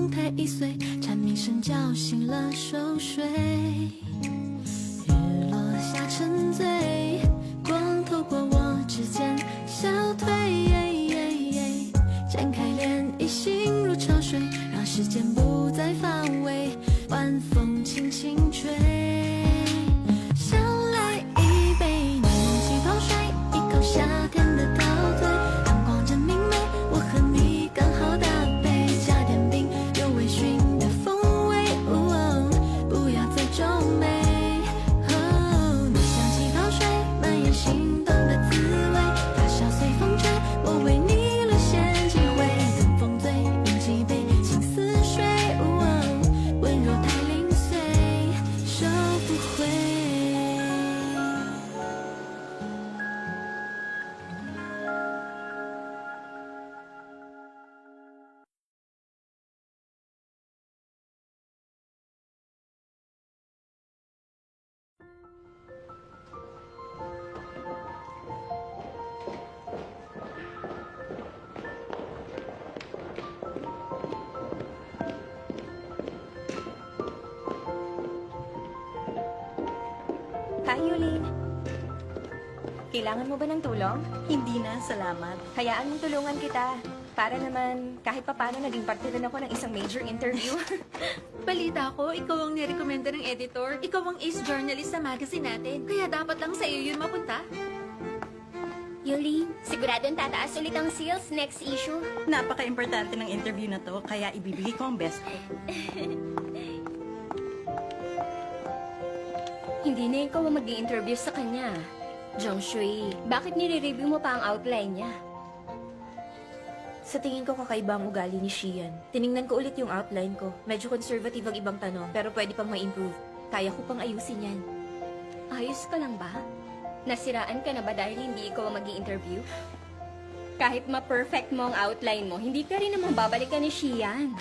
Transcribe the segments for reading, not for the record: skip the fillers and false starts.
梦太易碎，蝉鸣声叫醒了熟睡。日落下沉醉，光透过我指尖消退。展开涟漪，心如潮水，让时间不再防卫，晚风轻轻吹。想来一杯年纪泡水，一口夏天的陶醉，阳光真明媚，我和你刚好搭配，加点冰，有微醺的风味，不要再皱眉。你像气泡水，蔓延心动的滋味，发梢随风吹，我为你沦陷几回，等风醉，饮几杯，情似水，温柔太零碎，收不回。Hi, Yulin. Kailangan mo ba ng tulong? Hindi na, salamat. Hayaan mong tulungan kita. Para naman, kahit papano naging parte rin ako ng isang major interview. Balita ko, ikaw ang nirekomenda ng editor. Ikaw ang ace journalist sa magazine natin. Kaya dapat lang sa iyo yun mapunta. Yuli, siguradong tataas ulit ang sales next issue. Napaka-importante ng interview na to, kaya ibibigay ko ang best ko. Hindi na ikaw ang mag-i-interview sa kanya. Jongshui, bakit nire-review mo pa ang outline niya? Sa tingin ko kakaiba ang ugali ni Shian. Tiningnan ko ulit yung outline ko. Medyo conservative ang ibang tanong, pero pwede pang ma-improve. Kaya ko pang ayusin yan. Ayos ka lang ba? Nasiraan ka na ba dahil hindi ikaw ang mag-i-interview? Kahit ma-perfect mo ang outline mo, hindi ka rin naman babalikan ni Shian.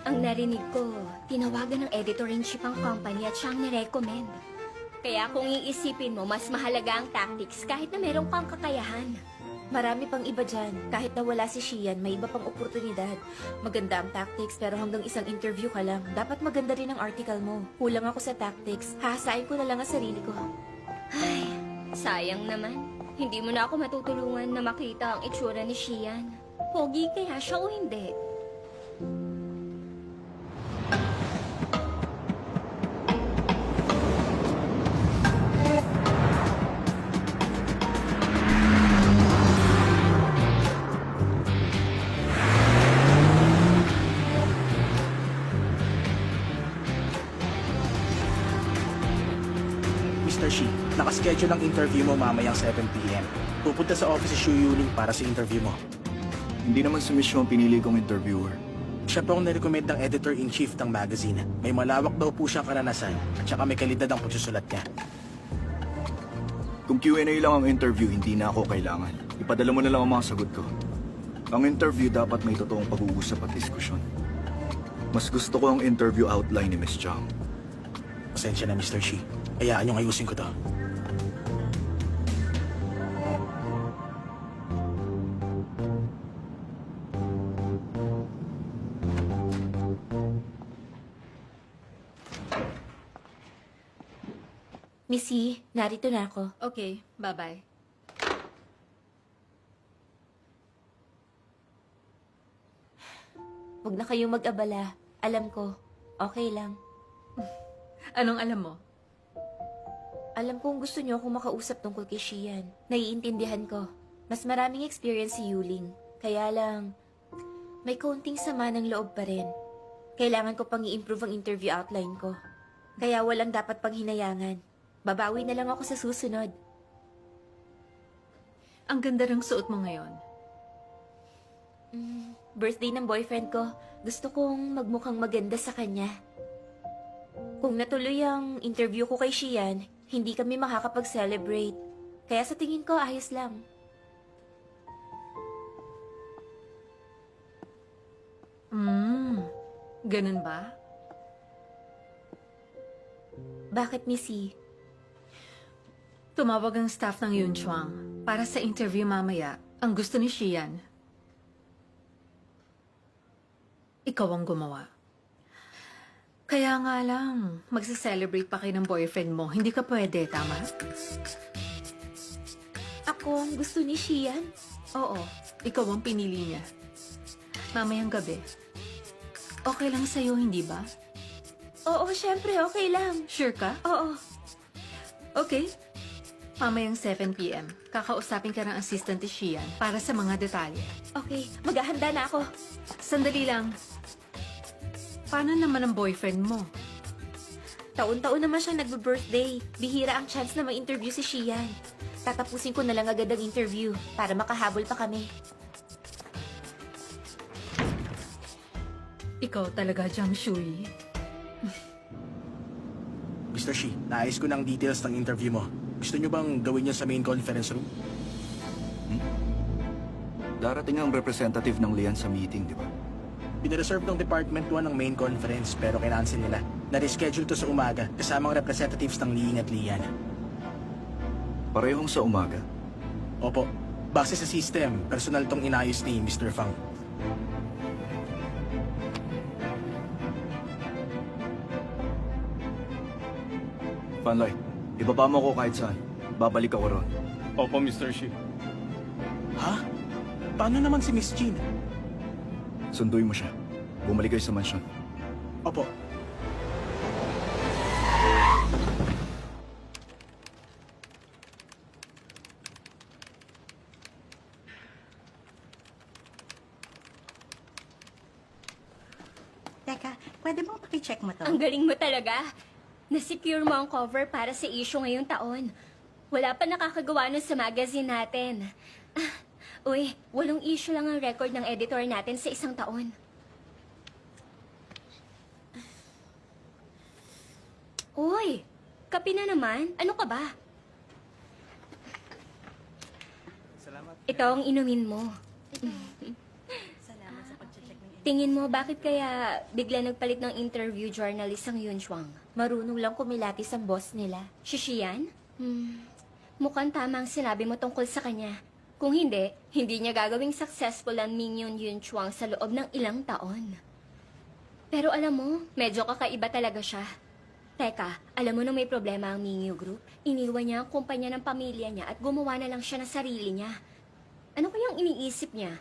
Ang narinig ko, tinawagan ng editor-in-chief ang company at siyang nirecommend. Kaya kung iisipin mo, mas mahalaga ang tactics kahit na meron kang kakayahan. Marami pang iba dyan. Kahit na wala si Shian, may iba pang oportunidad. Maganda ang tactics, pero hanggang isang interview ka lang. Dapat maganda rin ang article mo. Kulang ako sa tactics. Hahasain ko na lang ang sarili ko. Ay, sayang naman. Hindi mo na ako matutulungan na makita ang itsura ni Shian. Pogi kaya siya o hindi? Mr. Shi, nakaschedule ang interview mo mamayang 7 p.m. Pupunta sa office si Shu Yuling para sa interview mo. Hindi naman si Miss Shu ang pinili kong interviewer. Siya po ang nirecommend ng editor-in-chief ng magazine. May malawak daw po siyang karanasan at saka may kalidad ang pagsusulat niya. Kung Q&A lang ang interview, hindi na ako kailangan. Ipadala mo na lang ang mga sagot ko. Ang interview dapat may totoong pag-uusap at diskusyon. Mas gusto ko ang interview outline ni Miss Chang. Pasensya na, Mr. Shi. Hayaan niyong ayusin ko to. Missy, narito na ako. Okay, bye-bye. Huwag na kayong mag-abala. Alam ko, okay lang. Anong alam mo? Alam kong gusto niyo akong makausap tungkol kay Shian. Naiintindihan ko. Mas maraming experience si Yuling. Kaya lang, may kaunting sama ng loob pa rin. Kailangan ko pang i-improve ang interview outline ko. Kaya walang dapat pang hinayangan. Babawi na lang ako sa susunod. Ang ganda ng suot mo ngayon. Birthday ng boyfriend ko. Gusto kong magmukhang maganda sa kanya. Kung natuloy ang interview ko kay Shian, hindi kami makakapag-celebrate. Kaya sa tingin ko, ayos lang. Ganun ba? Bakit, Missy? Tumawag ang staff ng Yunchuang para sa interview mamaya. Ang gusto ni Shian. Ikaw ang gumawa. Kaya nga lang, magsa-celebrate pa kayo ng boyfriend mo. Hindi ka pwede, tama? Ako ang gusto ni Shian. Oo, ikaw ang pinili niya. Mamayang gabi. Okay lang sa'yo, hindi ba? Oo, syempre, okay lang. Sure ka? Oo. Okay. Mamayang 7 p.m. Kakausapin ka ng assistant ni Shian para sa mga detalye. Okay, maghahanda na ako. Sandali lang. Paano naman ang boyfriend mo? Taon-taon naman siyang nagbe-birthday. Bihira ang chance na ma-interview si Shian. Tatapusin ko na lang agad ang interview para makahabol pa kami. Ikaw talaga, Jiang Shui. Mr. Shi, naayos ko ng details ng interview mo. Gusto nyo bang gawin niya sa main conference room? Darating ang representative ng Lian sa meeting, di ba? Pinareserve ng Department 1 ang main conference pero kinancel nila. Na-reschedule to sa umaga kasamang representatives ng Liing at Lian. Parehong sa umaga. Opo, base sa system, personal tong inayos ni Mr. Fang. Panloy, ibaba mo ko kahit saan. Babalik ako ron. Opo, Mr. Shi. Ha? Paano naman si Miss Jean? Sunduin mo siya. Bumalik kayo sa mansyon. Opo. Teka, pwede bang pakicheck mo to? Ang galing mo talaga. Nasecure mo ang cover para sa issue ngayong taon. Wala pa nakakagawa nun sa magazine natin. Uy, 8 issue lang ang record ng editor natin sa isang taon. Uy, kape na naman. Ano ka ba? Ito ang inumin mo. Salamat sa pag-check ng Tingin mo, bakit kaya bigla nagpalit ng interview journalist ang Yun Chuang? Marunong lang kumilatis ang boss nila. Shishiyan? Mukhang tama ang sinabi mo tungkol sa kanya. Kung hindi, hindi niya gagawing successful ang Mingyon Yun Chuang sa loob ng ilang taon. Pero alam mo, medyo kakaiba talaga siya. Teka, alam mo na may problema ang Mingyu Group? Iniwan niya ang kumpanya ng pamilya niya at gumawa na lang siya ng sarili niya. Ano kayang iniisip niya?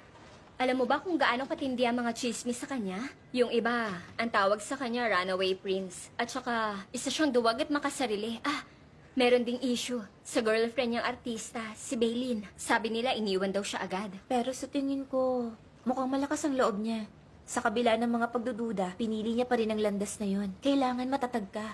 Alam mo ba kung gaano katindi ang mga chismis sa kanya? Yung iba, ang tawag sa kanya runaway prince. At saka, isa siyang duwag at makasarili. Meron ding issue sa girlfriend niyang artista, si Bailin. Sabi nila iniwan daw siya agad. Pero sa tingin ko, mukhang malakas ang loob niya. Sa kabila ng mga pagdududa, pinili niya pa rin ang landas na yon. Kailangan matatag ka.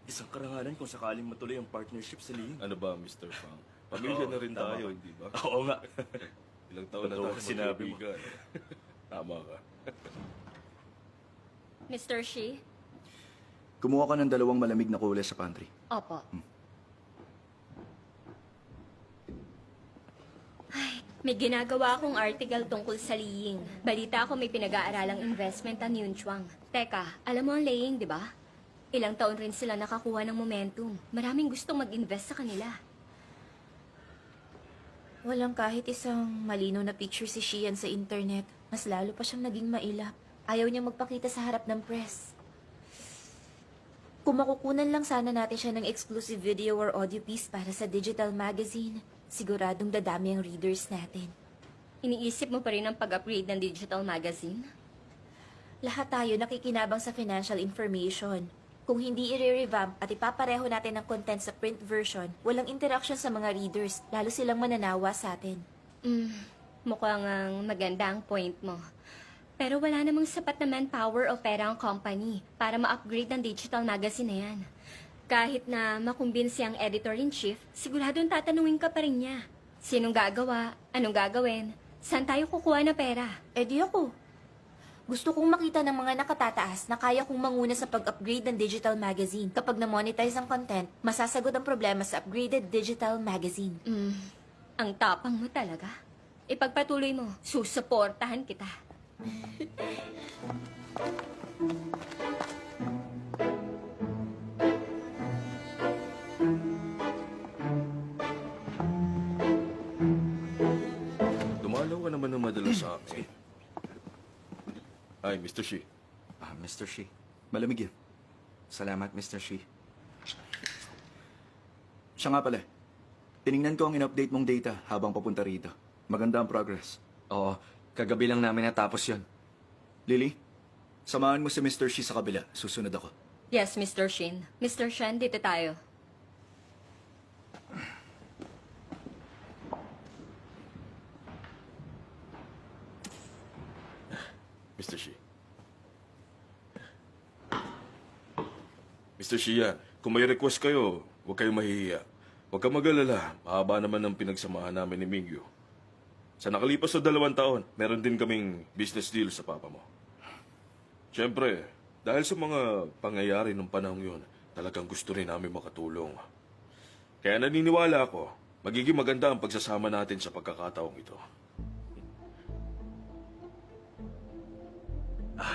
Isang karangalan kung sakaling matuloy ang partnership sa Ling. Ano ba, Mr. Fang? Pamilya Oo, na rin tama. tayo, hindi ba? Oo nga. Ilang taon na Totoo tayo sinabi mo. magkaibigan. Tama ka. Mr. Shi? Kumuha ka ng 2 malamig na kule sa pantry. Opo. Ay, may ginagawa akong article tungkol sa Liying. Balita ko may pinag-aaralang investment ang Yun Chuang. Teka, alam mo ang Liying, di ba? Ilang taon rin sila nakakuha ng momentum. Maraming gustong mag-invest sa kanila. Walang kahit isang malinaw na picture si Shian sa internet. Mas lalo pa siyang naging mailap. Ayaw niyang magpakita sa harap ng press. Kung makukunan lang sana natin siya ng exclusive video or audio piece para sa digital magazine, siguradong dadami ang readers natin. Iniisip mo pa rin ang pag-upgrade ng digital magazine? Lahat tayo nakikinabang sa financial information. Kung hindi i-revamp at ipapareho natin ang content sa print version, walang interaction sa mga readers, lalo silang mananawa sa atin. Mukhang ang maganda ang point mo. Pero wala namang sapat na manpower o pera ang company para ma-upgrade ang digital magazine na yan. Kahit na makumbinsi ang editor-in-chief, siguradong tatanungin ka pa rin niya. Sinong gagawa? Anong gagawin? Saan tayo kukuha na pera? Eh di ako. Gusto kong makita ng mga nakatataas na kaya kong manguna sa pag-upgrade ng digital magazine. Kapag na-monetize ang content, masasagot ang problema sa upgraded digital magazine. Ang tapang mo talaga. Ipagpatuloy mo. Susuportahan kita. Dumalaw ka naman ng madalas sa akin. Ay, Mr. Shi. Mr. Shi. Malamig yun. Salamat, Mr. Shi. Siya nga pala. Tiningnan ko ang in-update mong data habang papunta rito. Maganda ang progress. Oo, kagabi lang namin natapos yon. Lily, samahan mo si Mr. Shi sa kabila. Susunod ako. Yes, Mr. Shin. Mr. Shen, dito tayo. Mr. Shi. Mr. Shi yan, kung may request kayo, huwag kayong mahihiya. Huwag kang mag-alala, mahaba naman ng pinagsamahan namin ni Mingyu. Sa nakalipas na 2 taon, meron din kaming business deal sa papa mo. Siyempre, dahil sa mga pangyayari ng panahong yun, talagang gusto rin namin makatulong. Kaya naniniwala ako, magiging maganda ang pagsasama natin sa pagkakataong ito.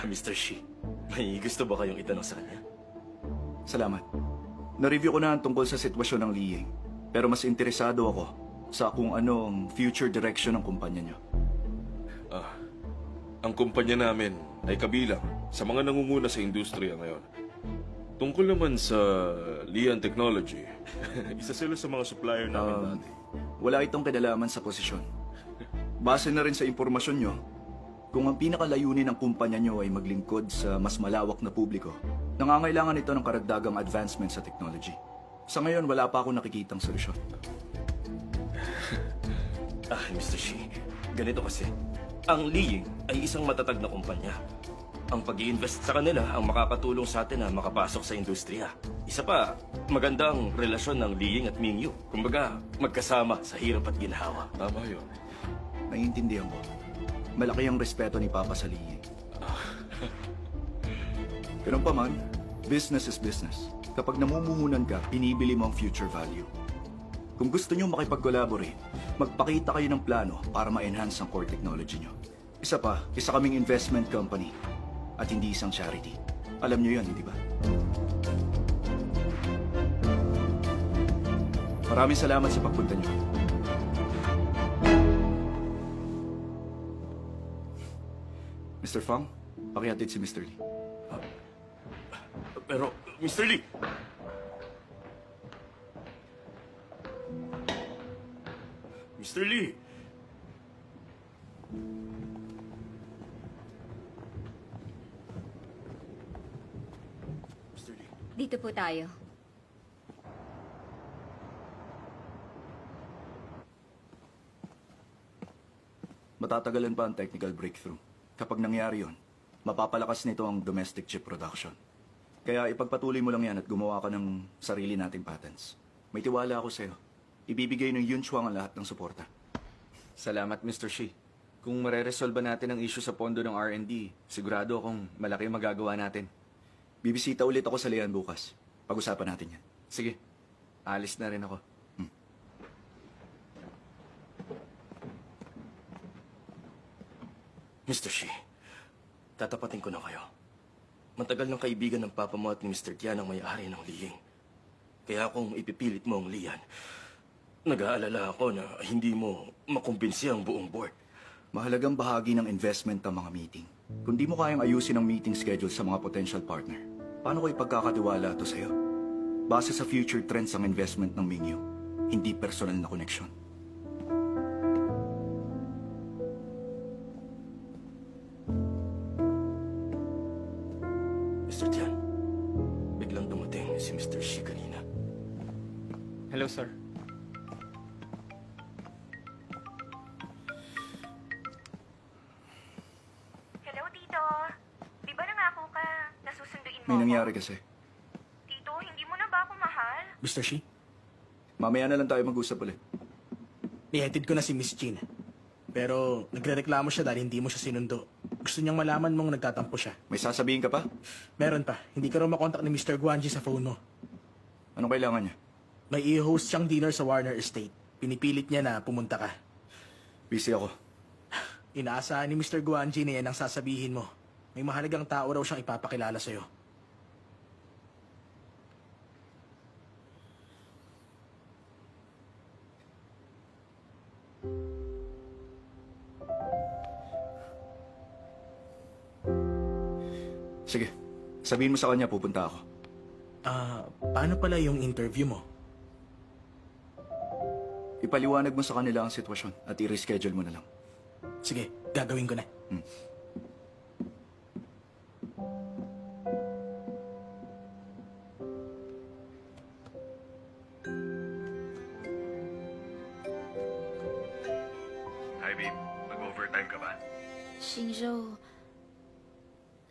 Mr. Shi, may gusto ba kayong itanong sa kanya? Salamat. Na-review ko na ang tungkol sa sitwasyon ng Liying. Pero mas interesado ako sa kung ano ang future direction ng kumpanya niyo. Ang kumpanya namin ay kabilang sa mga nangunguna sa industriya ngayon. Tungkol naman sa Lian Technology, isa sila sa mga supplier namin dati. Wala itong kinalaman sa posisyon. Base na rin sa impormasyon nyo, kung ang pinakalayunin ng kumpanya nyo ay maglingkod sa mas malawak na publiko, nangangailangan ito ng karagdagang advancement sa technology. Sa ngayon, wala pa akong nakikitang solusyon. Mr. Shi, ganito kasi. Ang Liying ay isang matatag na kumpanya. Ang pag-i-invest sa kanila ang makakatulong sa atin na makapasok sa industriya. Isa pa, magandang relasyon ng Liying at Mingyu. Kumbaga, magkasama sa hirap at ginhawa. Tama yun. Naiintindihan ko. Malaki ang respeto ni Papa sa Liying. Ganun pa man, business is business. Kapag namumuhunan ka, pinibili mo ang future value. Kung gusto nyo makipag-collaborate, magpakita kayo ng plano para ma-enhance ang core technology nyo. Isa pa, isa kaming investment company at hindi isang charity. Alam nyo yan, hindi ba? Maraming salamat sa pagpunta nyo. Mr. Fang, pakihatid si Mr. Lee. Pero, Mr. Lee! Mr. Lee! Mr. Lee. Dito po tayo. Matatagalan pa ang technical breakthrough. Kapag nangyari yon, mapapalakas nito ang domestic chip production. Kaya ipagpatuloy mo lang yan at gumawa ka ng sarili nating patents. May tiwala ako sa'yo. Ibibigay ng Yunchuang ang lahat ng suporta. Salamat, Mr. Shi. Kung mareresolba natin ang issue sa pondo ng R&D, sigurado akong malaki ang magagawa natin. Bibisita ulit ako sa Lian bukas. Pag-usapan natin yan. Sige, alis na rin ako. Mr. Shi, tatapatin ko na kayo. Matagal ng kaibigan ng papa mo at ni Mr. Tian ang may-ari ng Liying. Kaya kung ipipilit mo ang Lian, nag-aalala ako na hindi mo makumbinsi ang buong board. Mahalagang bahagi ng investment ang mga meeting. Kung di mo kayang ayusin ang meeting schedule sa mga potential partner, paano ko ipagkakatiwala ito sa'yo? Base sa future trends ang investment ng Mingyu, hindi personal na connection. Mr. Tian, biglang dumating si Mr. Shi kanina. Hello, sir. Hello, Tito. Di ba nangako ka na susunduin mo May ako? nangyari kasi. Tito, hindi mo na ba ako mahal? Mr. Shi, Mamaya na lang tayo mag-usap ulit. nihatid ko na si Miss Jean. Pero nagrereklamo siya dahil hindi mo siya sinundo. Gusto niyang malaman mong nagtatampo siya. May sasabihin ka pa? Meron pa, hindi ka raw makontak ni Mr. Guanji sa phone mo. Anong kailangan niya? May i-host siyang dinner sa Warner Estate. Pinipilit niya na pumunta ka. Busy ako. Inaasahan ni Mr. Guanji na yan ang sasabihin mo. May mahalagang tao raw siyang ipapakilala sa'yo. Sige, sabihin mo sa kanya pupunta ako. Paano pala yung interview mo? Ipaliwanag mo sa kanila ang sitwasyon at i-reschedule mo na lang. Sige, gagawin ko na. Hi, babe. Mag-overtime ka ba? Shinjo,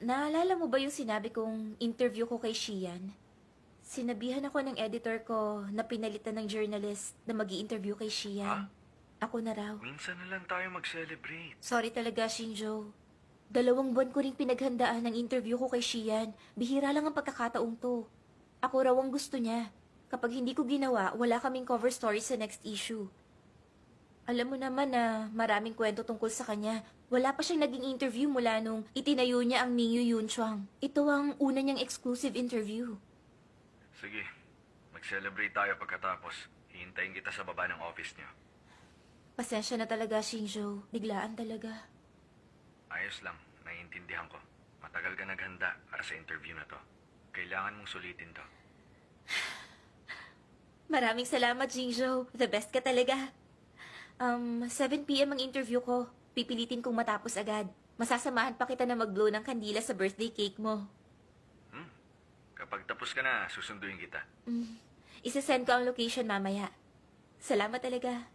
naalala mo ba yung sinabi kong interview ko kay Shian? Sinabihan ako ng editor ko na pinalitan ng journalist na mag-i-interview kay Shian. Ako na raw. Minsan na lang tayo mag-celebrate. Sorry talaga, Shinjo. 2 buwan ko ring pinaghandaan ng interview ko kay Shian. Bihira lang ang pagkakataong to. Ako raw ang gusto niya. Kapag hindi ko ginawa, wala kaming cover story sa next issue. Alam mo naman na maraming kwento tungkol sa kanya. Wala pa siyang naging interview mula nung itinayo niya ang Mingyu Yunchuang. Ito ang una niyang exclusive interview. Sige, mag-celebrate tayo pagkatapos. Hihintayin kita sa baba ng office niyo. Pasensya na talaga, Shinjo. Biglaan talaga. Ayos lang, naiintindihan ko. Matagal ka naghanda para sa interview na to. Kailangan mong sulitin to. Maraming salamat, Shinjo. The best ka talaga. 7 p.m. ang interview ko. Pipilitin kong matapos agad. Masasamahan pa kita na mag-blow ng kandila sa birthday cake mo. Kapag tapos ka na, susunduin kita. Isasend ko ang location mamaya. Salamat talaga.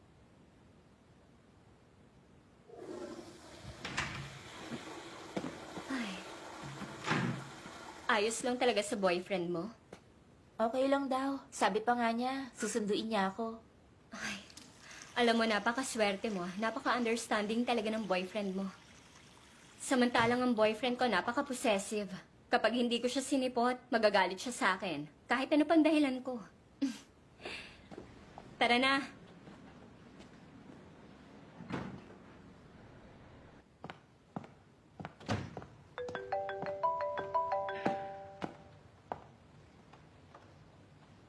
Ayos lang talaga sa boyfriend mo. Okay lang daw. Sabi pa nga niya, susunduin niya ako. Alam mo, napakaswerte mo. Napaka-understanding talaga ng boyfriend mo. Samantalang ang boyfriend ko napaka-possessive. Kapag hindi ko siya sinipot, magagalit siya sa akin. Kahit ano pang dahilan ko. Tara na.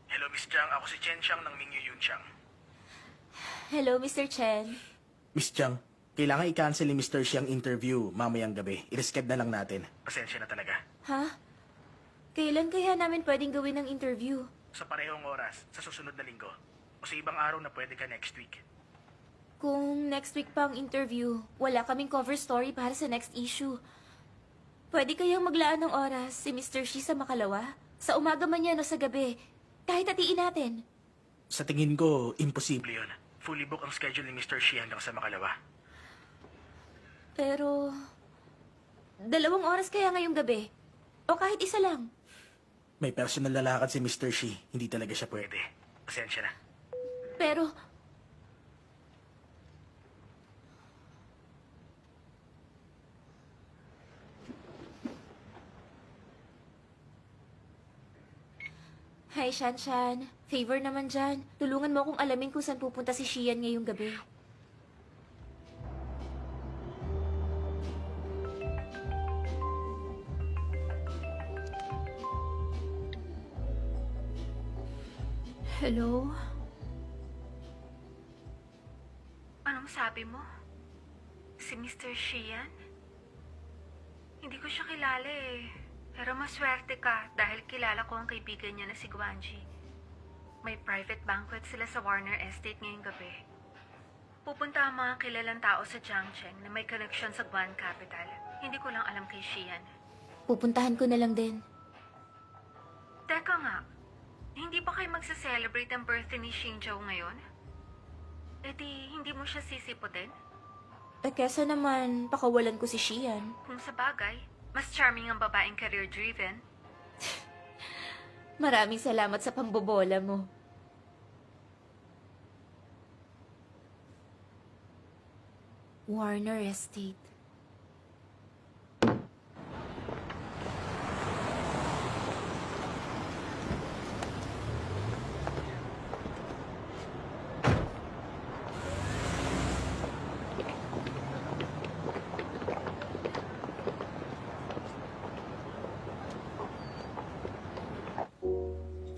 Hello, Miss Jiang. Ako si Chen Xiang ng Mingyu Yunxiang. Hello, Mr. Chen. Miss Jiang, kailangan i-cancel ni Mr. Xi ang interview mamayang gabi. I-reschedule na lang natin. Pasensya na talaga. Ha? Kailan kaya namin pwedeng gawin ng interview? Sa parehong oras, sa susunod na linggo. O sa ibang araw na pwede ka next week. Kung next week pa ang interview, wala kaming cover story para sa next issue. Pwede kayang maglaan ng oras si Mr. Shi sa Makalawa? Sa umaga man yan o sa gabi. Kahit hatiin natin. Sa tingin ko, imposible yun. Fully book ang schedule ni Mr. Shi hanggang sa Makalawa. Pero, 2 oras kaya ngayong gabi? O kahit isa lang? May personal na lakad si Mr. Shi. Hindi talaga siya pwede. Pasensya na. Pero, Hi, Shanshan. Favor naman dyan. Tulungan mo akong alamin kung saan pupunta si Shian ngayong gabi. Hello? Anong sabi mo? Si Mr. Shian? Hindi ko siya kilala eh. Pero maswerte ka dahil kilala ko ang kaibigan niya na si Guanji. May private banquet sila sa Warner Estate ngayong gabi. Pupunta ang mga kilalang tao sa Jiangcheng na may connection sa Guan Capital. Hindi ko lang alam kay Shian. Pupuntahan ko na lang din. Teka nga, hindi ba kayo magsa-celebrate ang birthday ni Xingzhou ngayon? E di, hindi mo siya sisiputin? Kesa naman, pakawalan ko si Shian. Kung sa bagay, mas charming ang babaeng career-driven. Maraming salamat sa pambobola mo. Warner Estate.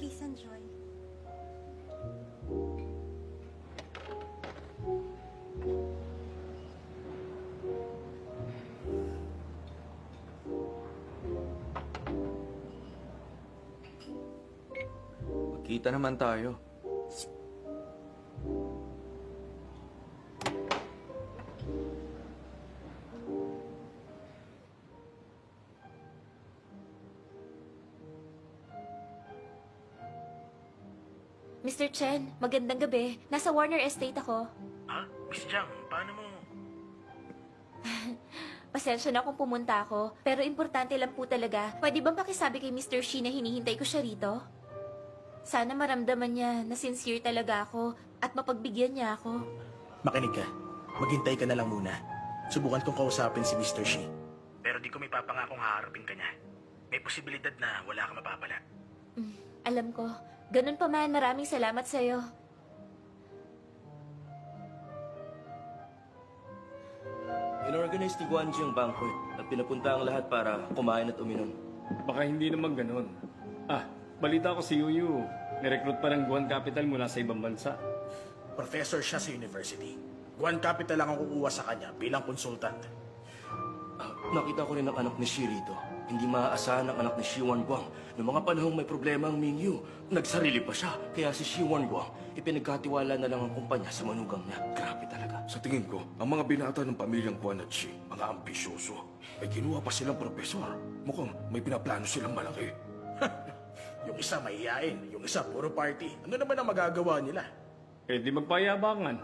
Please enjoy. Magkita naman tayo. Mr. Chen, magandang gabi. Nasa Warner Estate ako. Ha? Miss Jiang, paano mo? Pasensya na kung pumunta ako, pero importante lang po talaga. Pwede bang pakisabi kay Mr. Shi na hinihintay ko siya rito? Sana maramdaman niya na sincere talaga ako at mapagbigyan niya ako. Makinig ka. Maghintay ka na lang muna. Subukan kong kausapin si Mr. Shi. Pero di ko may papangakong haharapin ka niya. May posibilidad na wala ka mapapala. Alam ko. Ganun pa man, maraming salamat sa'yo. Inorganize ni Guanji ang banquet at pinapunta ang lahat para kumain at uminom. Baka hindi naman ganun. Balita ko si Yuyu. Nirecruit pa ng Guan Capital mula sa ibang bansa. Professor siya sa university. Guan Capital lang ang kukuha sa kanya bilang consultant. Nakita ko rin ang anak ni Shi rito. Hindi maaasahan ang anak ni Shi Wanguang. Noong mga panahong may problema ang Mingyu, nagsarili pa siya. Kaya si Shi Wanguang, ipinagkatiwala na lang ang kumpanya sa manugang niya. Grabe talaga. Sa tingin ko, ang mga binata ng pamilyang Guan at Shi, mga ambisyoso. May kinuha pa silang profesor. Mukhang may pinaplano silang malaki. Yung isa mahihain, yung isa puro party. Ano naman ang magagawa nila? Eh di magpayabangan.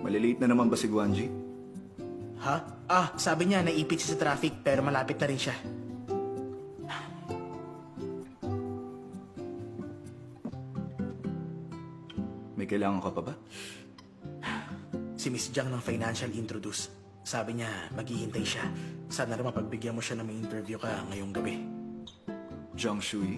Malilate na naman ba si Guanji? Ha? Sabi niya naipit siya sa traffic pero malapit na rin siya. May kailangan ka pa ba? Si Miss Jiang ng Financial Introduce. Sabi niya maghihintay siya. Sana rin mapagbigyan mo siya na may interview ka ngayong gabi. Jiang Shui?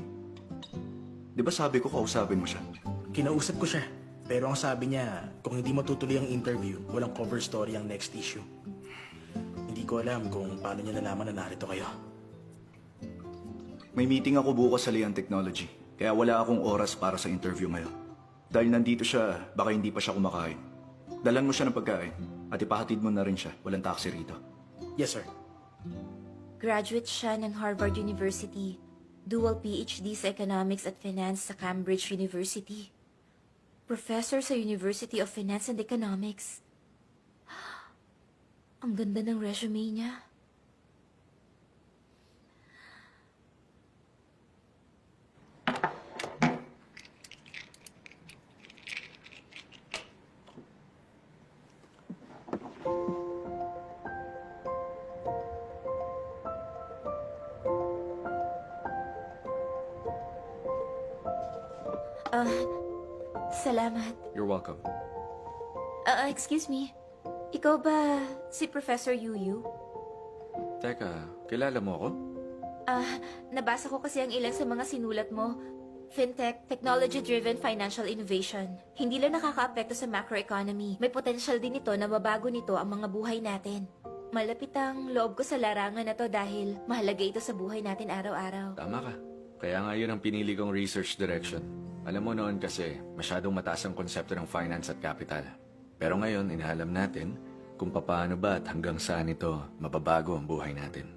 Di ba sabi ko kausapin mo siya? Kinausap ko siya. Pero ang sabi niya, kung hindi matutuloy ang interview, walang cover story ang next issue. Hindi ko alam kung paano niya nalaman na narito kayo. May meeting ako bukas sa Lian Technology, kaya wala akong oras para sa interview ngayon. Dahil nandito siya, baka hindi pa siya kumakain. Dalan mo siya ng pagkain at ipahatid mo na rin siya. Walang taxi rito. Yes, sir. Graduate siya ng Harvard University. Dual PhD sa Economics at Finance sa Cambridge University. Professor sa University of Finance and Economics. Ang ganda ng resume niya. Salamat. You're welcome. Excuse me. Ikaw ba si Professor Yuyu? Teka, kilala mo ako? Nabasa ko kasi ang ilan sa mga sinulat mo. Fintech, technology-driven financial innovation. Hindi lang nakakaapekto sa macroeconomy. May potential din ito na mabago nito ang mga buhay natin. Malapit ang loob ko sa larangan na to dahil mahalaga ito sa buhay natin araw-araw. Tama ka. Kaya nga yun ang pinili kong research direction. Alam mo noon kasi, masyadong mataas ang konsepto ng finance at capital. Pero ngayon, inaalam natin kung paano ba at hanggang saan ito mababago ang buhay natin.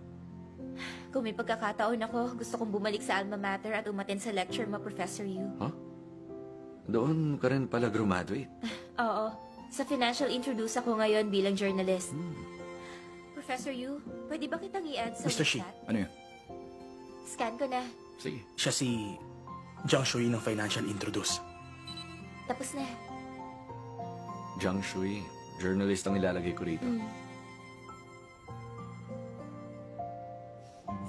Kung may pagkakataon ako, gusto kong bumalik sa alma mater at umaten sa lecture mo, Professor Yu. Doon ka rin pala graduate. Oo. Sa Financial Introduce ako ngayon bilang journalist. Professor Yu, pwede ba kitang i-add sa Mr. Shi. WhatsApp? Ano yun? Scan ko na. Sige. Siya si Jiang Shui ng Financial Introduce. Tapos na. Jiang Shui, journalist ang ilalagay ko rito.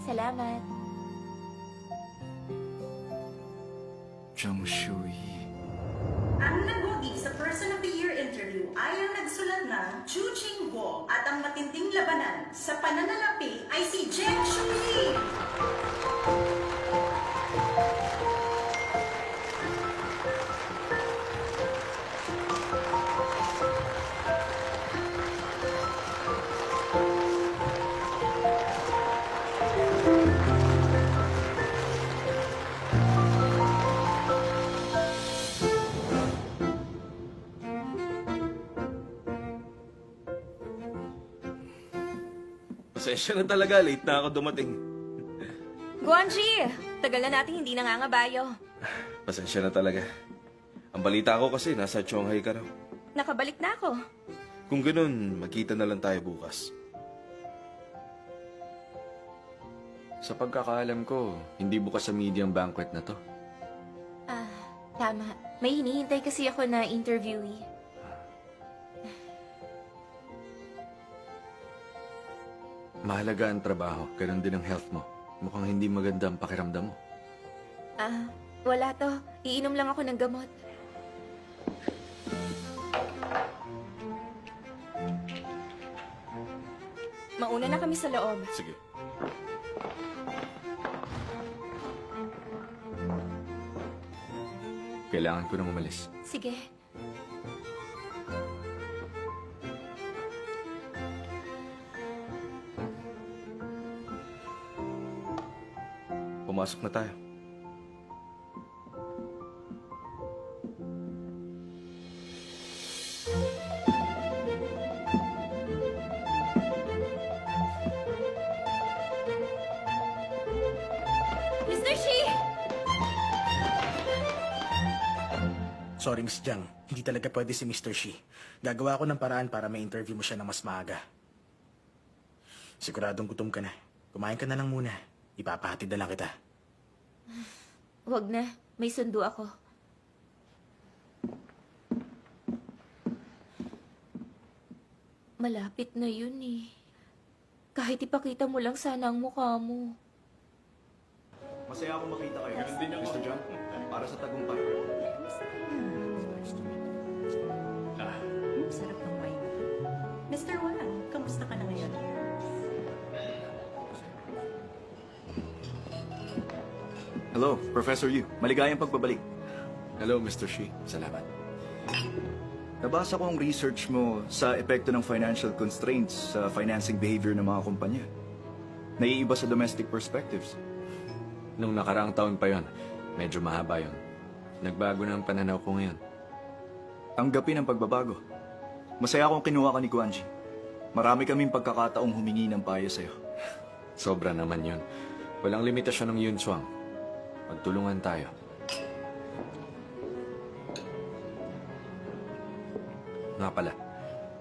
Salamat. Jiang Shui. Ang nagwagi sa Person of the Year interview ay ang nagsulat na Chu Ching Guo at ang matinding labanan sa pananalapi ay si Jiang Shui. Pasensya na talaga, late na ako dumating. Guanji! Tagal na natin hindi nangangabayo. Pasensya na talaga. Ang balita ko kasi, nasa Chonghai ka raw. Nakabalik na ako. Kung ganun, magkita na lang tayo bukas. Sa pagkakaalam ko, hindi bukas sa media ang banquet na to. Tama. May hinihintay kasi ako na interviewee. Mahalaga ang trabaho, ganun din ang health mo. Mukhang hindi maganda ang pakiramdam mo. Wala to. Iinom lang ako ng gamot. Mauna na kami sa loob. Sige. Kailangan ko nang umalis. Sige. Pumasok na tayo. Mr. Shi! Sorry, Miss Jiang. Hindi talaga pwede si Mr. Shi. Gagawa ko ng paraan para may interview mo siya ng mas maaga. Siguradong gutom ka na. Kumain ka na lang muna. Ipapahatid na lang kita. Huwag na. May sundo ako. Malapit na yun eh. Kahit ipakita mo lang sana ang mukha mo. Masaya akong makita kayo. Mr. Jiang, para sa tagumpay. Sarap ng wine. Mr. Wang, kamusta ka na ngayon? Hello, Professor Yu. Maligayang pagbabalik. Hello, Mr. Shi. Salamat. Nabasa ko ang research mo sa epekto ng financial constraints sa financing behavior ng mga kumpanya. Naiiba sa domestic perspectives. Nung nakaraang taon pa yon, medyo mahaba yon. Nagbago na ang pananaw ko ngayon. Tanggapin ang pagbabago. Masaya akong kinuha ka ni Guanji. Marami kaming pagkakataong humingi ng payo sa'yo. Sobra naman yon. Walang limitasyon ng Yun Swang. Magtulungan tayo. Nga pala,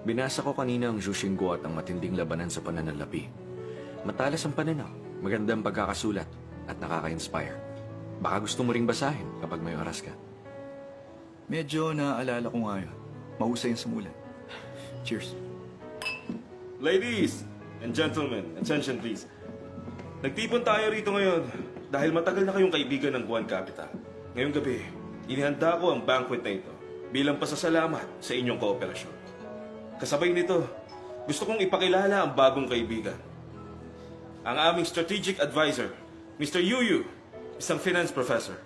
binasa ko kanina ang Jushin Guo at ang matinding labanan sa pananalapi. Matalas ang pananaw, magandang pagkakasulat, at nakaka-inspire. Baka gusto mo ring basahin kapag may oras ka. Medyo naaalala ko nga yun. Mahusay yung sumulat. Cheers. Ladies and gentlemen, attention please. Nagtipon tayo rito ngayon dahil matagal na kayong kaibigan ng Guan Capital. Ngayong gabi, inihanda ko ang banquet na ito bilang pasasalamat sa inyong kooperasyon. Kasabay nito, gusto kong ipakilala ang bagong kaibigan. Ang aming strategic advisor, Mr. Yu Yu, isang finance professor.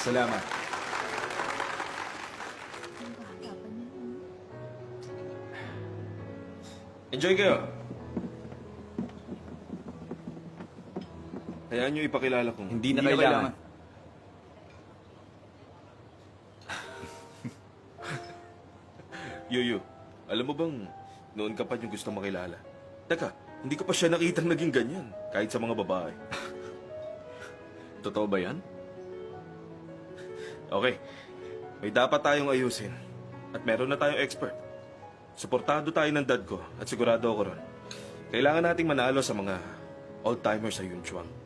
Salamat. Enjoy kayo. Hayaan nyo ipakilala kong... Hindi na kailangan. Yuyu, alam mo bang noon ka pa yung gusto makilala? Teka, hindi ko pa siya nakitang naging ganyan, kahit sa mga babae. Totoo ba yan? Okay, may dapat tayong ayusin. At meron na tayong expert. Suportado tayo ng dad ko at sigurado ako ron. Kailangan nating manalo sa mga old-timers sa Yunchuang.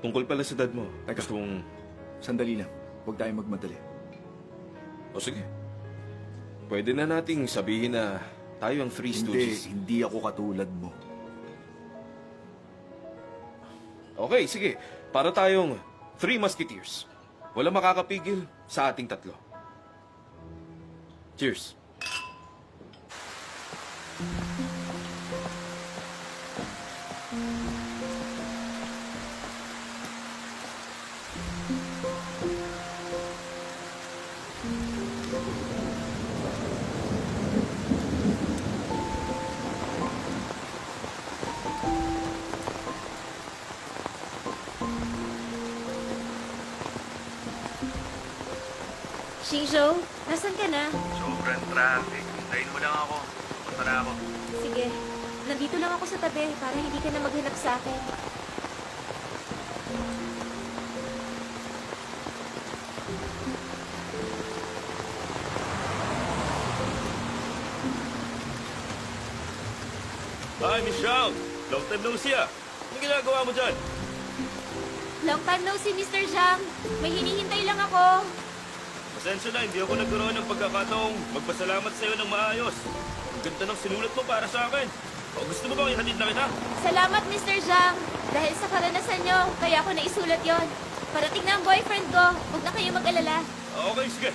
Tungkol pala sa dad mo, gusto mong... Sandali lang. Huwag tayong magmadali. O sige. Pwede na nating sabihin na tayo ang Three Stooges. Hindi ako katulad mo. Okay, sige. Para tayong Three Musketeers. Wala makakapigil sa ating tatlo. Cheers. Shinjo, nasan ka na? Sobrang traffic. Hintayin mo lang ako. Punta na ako. Sige, nandito lang ako sa tabi para hindi ka na maghanap sa akin. Hi, Miss Zhao. Long time no see ah. Anong ginagawa mo dyan? Long time no see, Mr. Zhang. May hinihintay lang ako. Pasensya na, hindi ako nagkaroon ng pagkakataong magpasalamat sa iyo ng maayos. Ang ganda ng sinulat mo para sa akin. O gusto mo bang ihatid na kita? Salamat, Mr. Zhang. Dahil sa karanasan nyo, kaya ako naisulat yon. Parating na ang boyfriend ko. Huwag na kayo mag-alala. Okay, sige.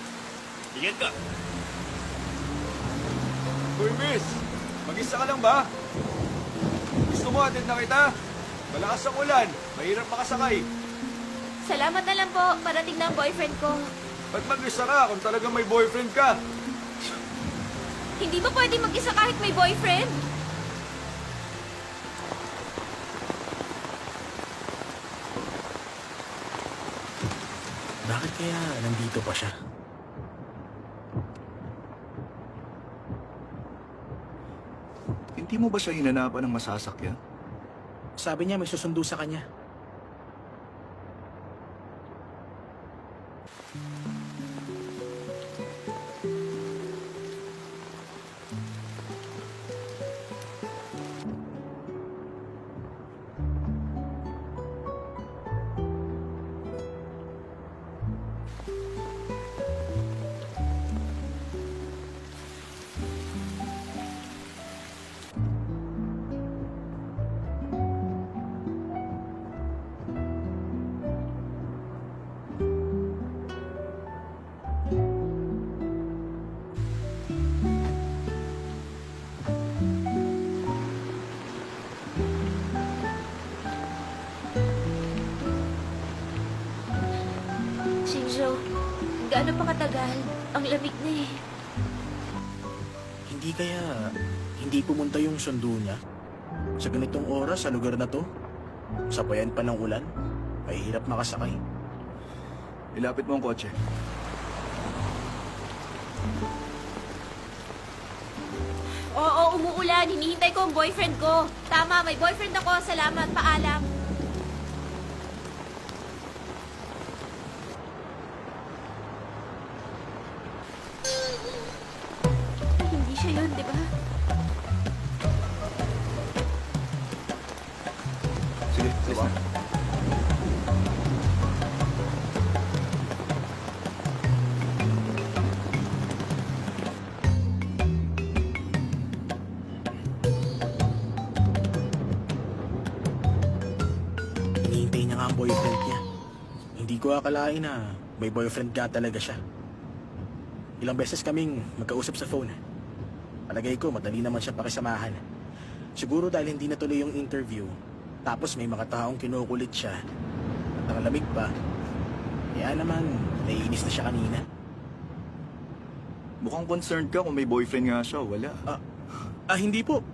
Ingat ka. Uy, miss! Mag-isa ka lang ba? Gusto mo atid na kita? Malakas ang ulan. Mahirap makasakay. Salamat na lang po. Parating na ang boyfriend ko. Ba't mag-isa ka kung talagang may boyfriend ka? Hindi ba pwede mag-isa kahit may boyfriend? Bakit kaya nandito pa siya? Hindi mo ba siya hinanapan ng masasakyan? Sabi niya may susundo sa kanya. Shinjo, gaano pa katagal? Ang lamig na eh. Hindi kaya hindi pumunta yung sundo niya? Sa ganitong oras sa lugar na to? Sabayan pa ng ulan? Mahirap makasakay. Ilapit mo ang kotse. Oo, umuulan. Hinihintay ko ang boyfriend ko. Tama, may boyfriend ako. Salamat, paalam. Hindi siya yun, di ba? Sige, sige. Hinihintay niya nga ang boyfriend niya. Hindi ko akalain na may boyfriend ka talaga siya. Ilang beses kaming magkausap sa phone. Palagay ko, madali naman siya pakisamahan. Siguro dahil hindi natuloy yung interview, tapos may mga taong kinukulit siya, at ang lamig pa, kaya naman, naiinis na siya kanina. Mukhang concerned ka kung may boyfriend nga siya o wala. Hindi po.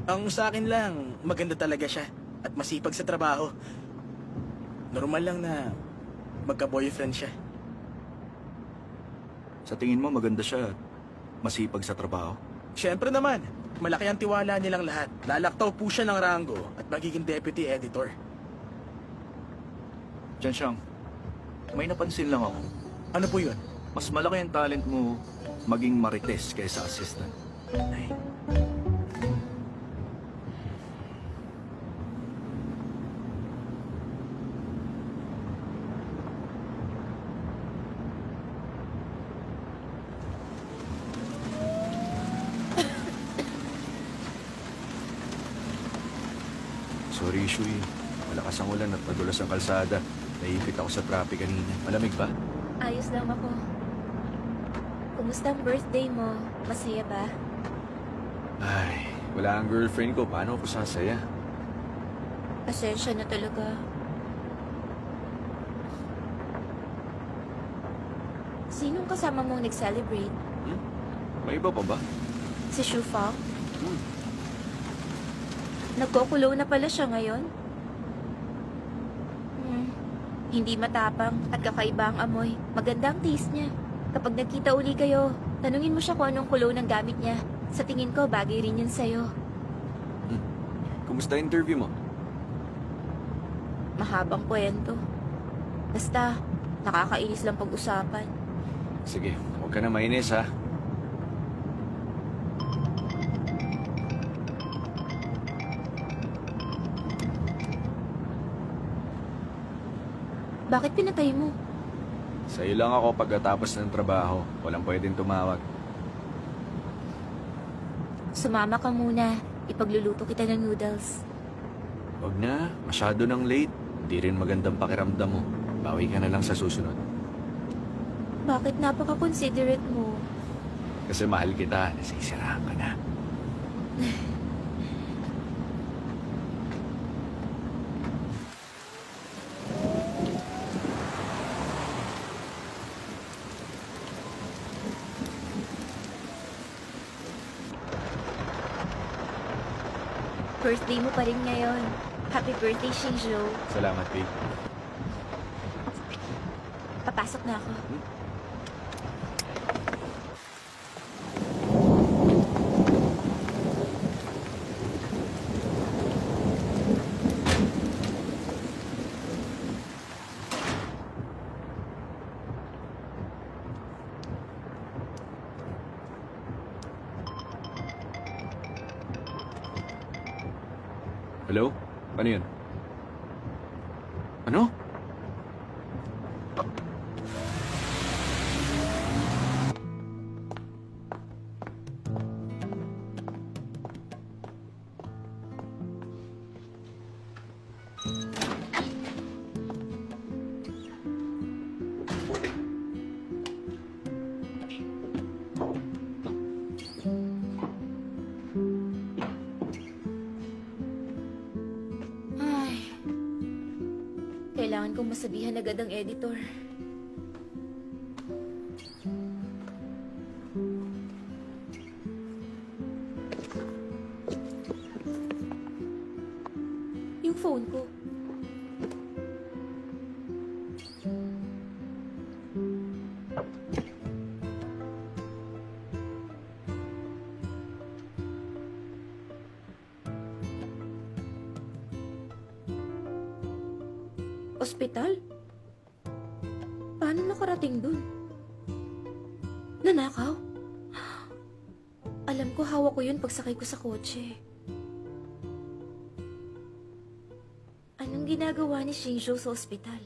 Ang sa akin lang, maganda talaga siya at masipag sa trabaho. Normal lang na magka-boyfriend siya. Sa tingin mo maganda siya at masipag sa trabaho? Siyempre naman, malaki ang tiwala nilang lahat. Lalaktaw po siya ng ranggo at magiging deputy editor. Jianxiang, may napansin lang ako. Ano po yun? Mas malaki ang talent mo maging marites kaysa assistant. Ay. Sorry, Shui. Malakas ang ulan at madulas ang kalsada. Naipit ako sa traffic kanina. Malamig ba? Ayos lang ako. Kumusta ang birthday mo? Masaya ba? Ay, wala ang girlfriend ko. Paano ako sasaya? Pasensya na talaga. Sinong kasama mong nag-celebrate? May iba pa ba? Si Shufang? Nagkukulo na pala siya ngayon? Hindi matapang at kakaiba ang amoy. Maganda ang taste niya. Kapag nagkita uli kayo, tanungin mo siya kung anong kulo ng gamit niya. Sa tingin ko, bagay rin yun sa'yo. Kumusta interview mo? Mahabang kwento. Basta, nakakainis lang pag-usapan. Sige, huwag ka na mainis ha. Bakit pinatay mo? Sa'yo lang ako pagkatapos ng trabaho. Walang pwedeng tumawag. Sumama ka muna. Ipagluluto kita ng noodles. Huwag na, masyado nang late. Hindi rin magandang pakiramdam mo. Bawi ka na lang sa susunod. Bakit napaka-considerate mo? Kasi mahal kita, nasisiraan ka na. Birthday mo pa rin ngayon. Happy birthday, Shinjo. Salamat, babe. Papasok na ako. Hello? Ano yun? Ano? Ay, kailangan kong masabihan agad ang editor. Yung phone ko. Ospital? Paano nakarating dun? Nanakaw? Alam ko hawak ko yun pagsakay ko sa kotse. Anong ginagawa ni Shinjo sa ospital?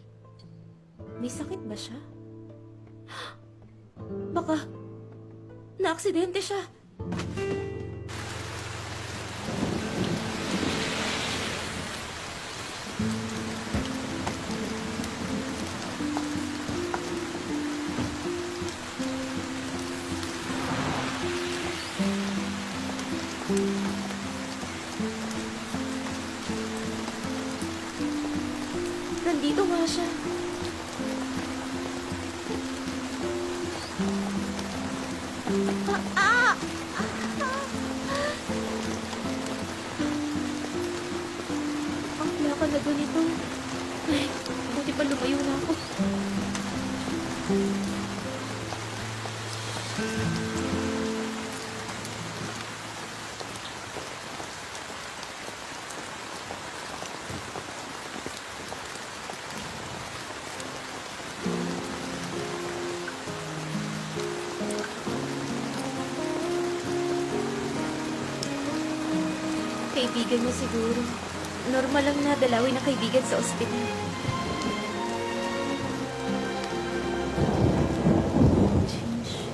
May sakit ba siya? Baka naaksidente siya. Nandito nga siya. Ang plaka na ganito. Ay, Kaibigan niya siguro. Normal lang na dalawin ng kaibigan sa ospital. 情绪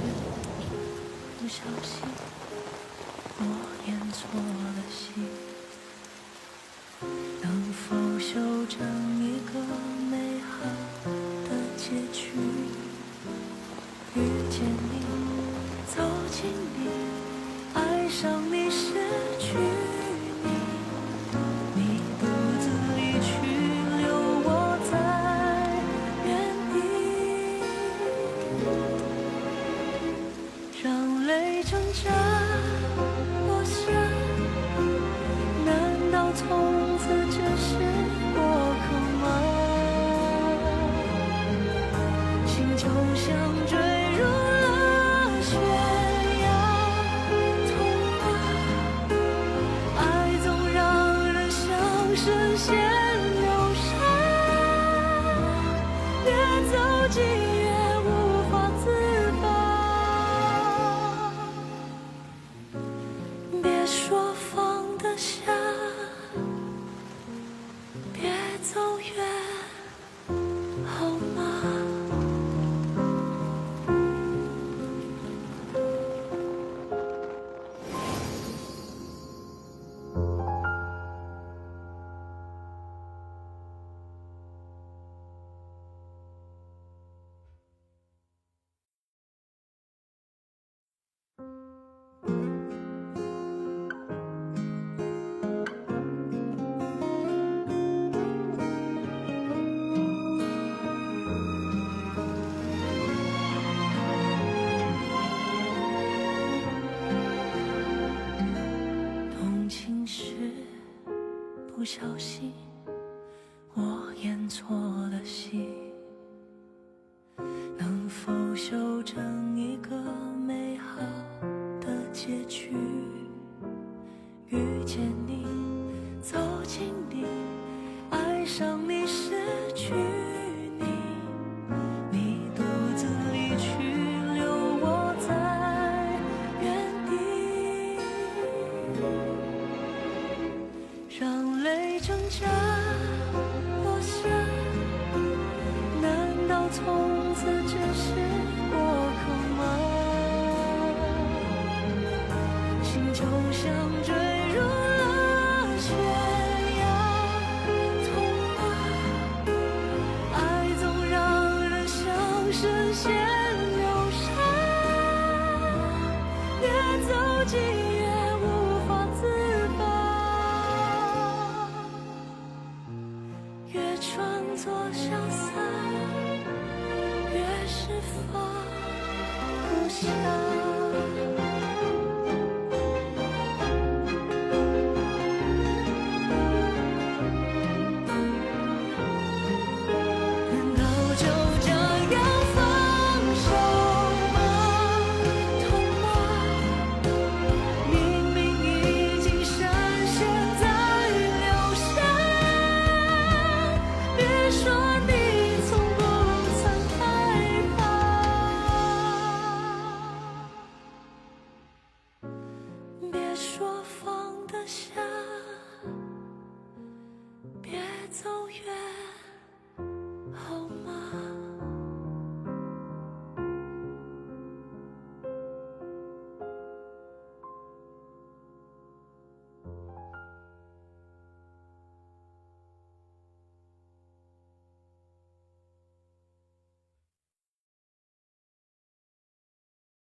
不小心，我演错了戏，能否修正一个美好的结局？遇见你，走进你，爱上你，失去你，你独自离去，留我在原地，让泪挣扎落下，难道从此只是过客吗？心就像坠入了悬崖，痛啊！爱总让人像深陷流沙，越走近越无法自拔。别说放得下，别走远，好吗？动情时不小心，我演错了戏，能否修正一个美好的结局？遇见你，走进你，爱上你，失去你，你独自离去，留我在原地，让泪挣扎落下，难道从此只是过客吗？心就像坠入了悬崖，痛啊！爱总让人像深陷流沙，越走近越无法自拔，越装作潇洒，越是放不下。